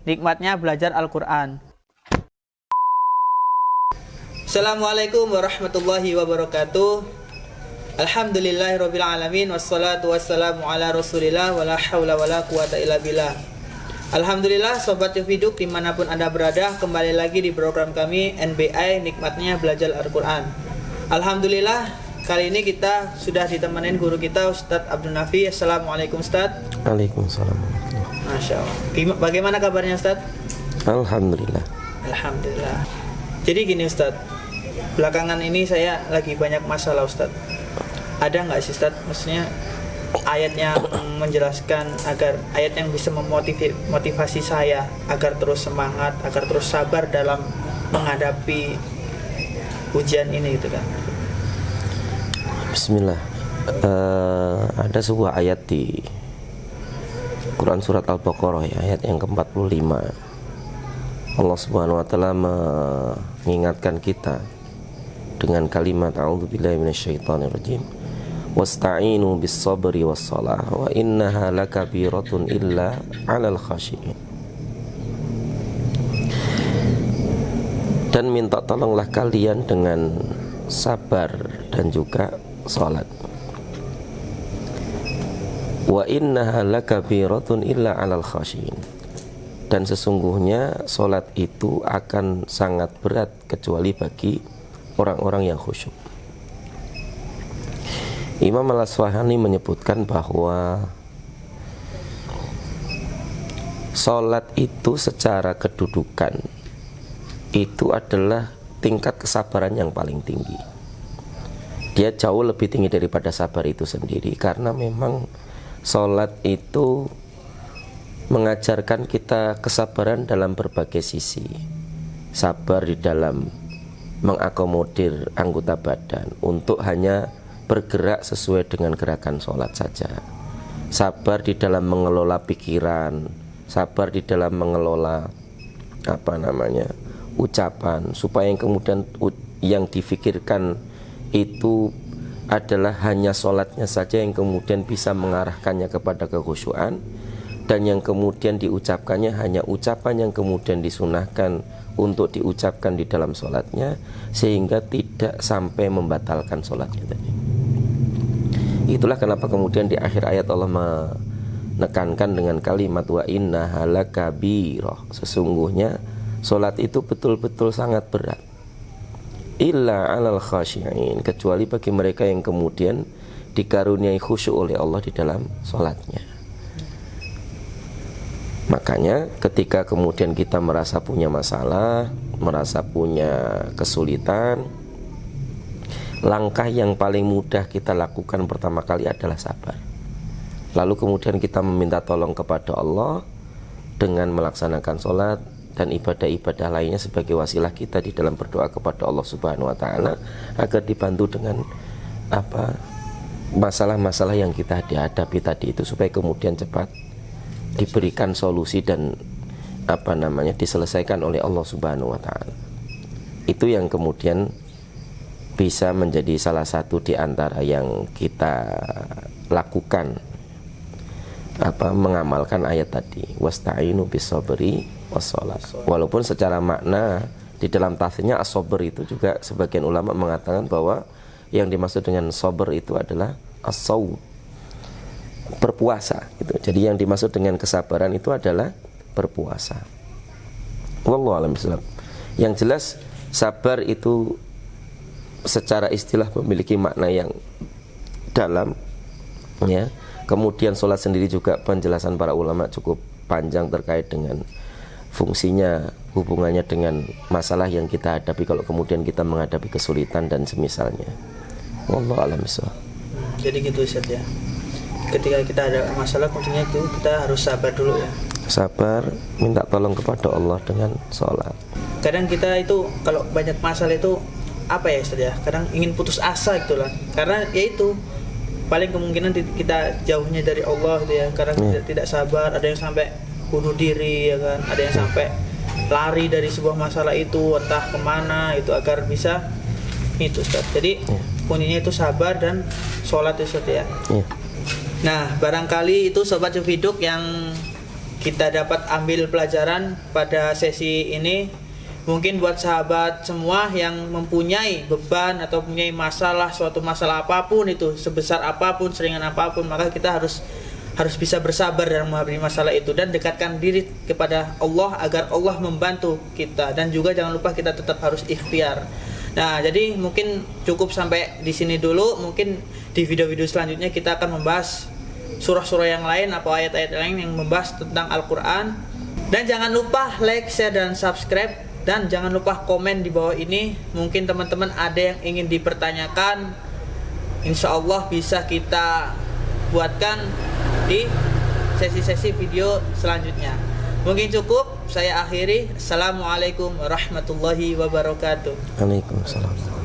nikmatnya belajar Al-Quran. Assalamualaikum warahmatullahi wabarakatuh. Alhamdulillahirabbil alamin wassalatu wassalamu ala Rasulillah wala haula wala quwata illa billah. Alhamdulillah sobat Yufiduk dimanapun Anda berada, kembali lagi di program kami NBI Nikmatnya Belajar Al-Quran. Alhamdulillah kali ini kita sudah ditemenin guru kita Ustadz Abdul Nafi. Assalamualaikum Ustadz. Waalaikumsalam. Masya Allah. Bagaimana kabarnya Ustadz? Alhamdulillah. Alhamdulillah. Jadi gini Ustadz, belakangan ini saya lagi banyak masalah Ustadz. Ada nggak sih Ustadz, maksudnya ayat yang menjelaskan agar ayat yang bisa memotivasi saya agar terus semangat, agar terus sabar dalam menghadapi ujian ini gitu kan? Bismillah. Ada sebuah ayat di Quran surat Al-Baqarah ya, ayat yang ke-45. Allah Subhanahu wa taala mengingatkan kita dengan kalimat a'udzubillahi minasyaitonirrajim. Wasta'inu bis-sabri was-shalah wa innaha lakabiratun illa 'alal khashiyin. Dan minta tolonglah kalian dengan sabar dan juga salat. Wa innaha lakabiratun illa 'alal khashiyin. Dan sesungguhnya salat itu akan sangat berat kecuali bagi orang-orang yang khusyuk. Imam Al-Asfahani menyebutkan bahwa salat itu secara kedudukan itu adalah tingkat kesabaran yang paling tinggi. Dia jauh lebih tinggi daripada sabar itu sendiri, karena memang salat itu mengajarkan kita kesabaran dalam berbagai sisi. Sabar di dalam mengakomodir anggota badan untuk hanya bergerak sesuai dengan gerakan sholat saja. Sabar di dalam mengelola pikiran, sabar di dalam mengelola ucapan, supaya yang kemudian yang difikirkan itu adalah hanya sholatnya saja yang kemudian bisa mengarahkannya kepada kekhusyuan, dan yang kemudian diucapkannya hanya ucapan yang kemudian disunahkan untuk diucapkan di dalam sholatnya, sehingga tidak sampai membatalkan sholatnya tadi. Itulah kenapa kemudian di akhir ayat Allah menekankan dengan kalimat wa innaha lakabirah. Sesungguhnya sholat itu betul-betul sangat berat. Illa 'alal khashiyin, kecuali bagi mereka yang kemudian dikaruniai khusyuk oleh Allah di dalam sholatnya. Makanya ketika kemudian kita merasa punya masalah, merasa punya kesulitan, langkah yang paling mudah kita lakukan pertama kali adalah sabar. Lalu kemudian kita meminta tolong kepada Allah dengan melaksanakan sholat dan ibadah-ibadah lainnya sebagai wasilah kita di dalam berdoa kepada Allah Subhanahu wa taala agar dibantu dengan masalah-masalah yang kita dihadapi tadi itu, supaya kemudian cepat diberikan solusi dan diselesaikan oleh Allah Subhanahu wa taala. Itu yang kemudian bisa menjadi salah satu di antara yang kita lakukan, mengamalkan ayat tadi, wasta'inu bis-sabri was-shalah. Walaupun secara makna di dalam tafsirnya as-sabr itu juga sebagian ulama mengatakan bahwa yang dimaksud dengan sabr itu adalah as-shaum, berpuasa gitu. Jadi yang dimaksud dengan kesabaran itu adalah berpuasa. Wallahu a'lam bishawab. Yang jelas sabar itu secara istilah memiliki makna yang dalam ya. Kemudian sholat sendiri juga penjelasan para ulama cukup panjang terkait dengan fungsinya, hubungannya dengan masalah yang kita hadapi kalau kemudian kita menghadapi kesulitan dan semisalnya. Wallahu a'lam bishawab. Jadi gitu Ustaz ya. Ketika kita ada masalah, kuncinya itu kita harus sabar dulu ya. Sabar, minta tolong kepada Allah dengan sholat. Kadang kita itu kalau banyak masalah itu ya Ustaz ya, kadang ingin putus asa gitu lah. Karena ya itu paling kemungkinan kita jauhnya dari Allah gitu ya. Kadang tidak sabar, ada yang sampai bunuh diri ya kan, ada yang sampai lari dari sebuah masalah itu entah kemana itu agar bisa itu Ustaz. Jadi kuncinya itu sabar dan sholat Ustaz ya. Nah barangkali itu Sobat Cufiduk yang kita dapat ambil pelajaran pada sesi ini. Mungkin buat sahabat semua yang mempunyai beban atau mempunyai masalah, suatu masalah apapun itu, sebesar apapun, seringan apapun, maka kita harus bisa bersabar dalam menghadapi masalah itu dan dekatkan diri kepada Allah agar Allah membantu kita. Dan juga jangan lupa kita tetap harus ikhtiar. Nah, jadi mungkin cukup sampai di sini dulu. Mungkin di video-video selanjutnya kita akan membahas surah-surah yang lain atau ayat-ayat lain yang membahas tentang Al-Quran. Dan jangan lupa like, share, dan subscribe. Dan jangan lupa komen di bawah ini. Mungkin teman-teman ada yang ingin dipertanyakan, insya Allah bisa kita buatkan di sesi-sesi video selanjutnya. Mungkin cukup, saya akhiri. Assalamualaikum warahmatullahi wabarakatuh. Waalaikumsalam.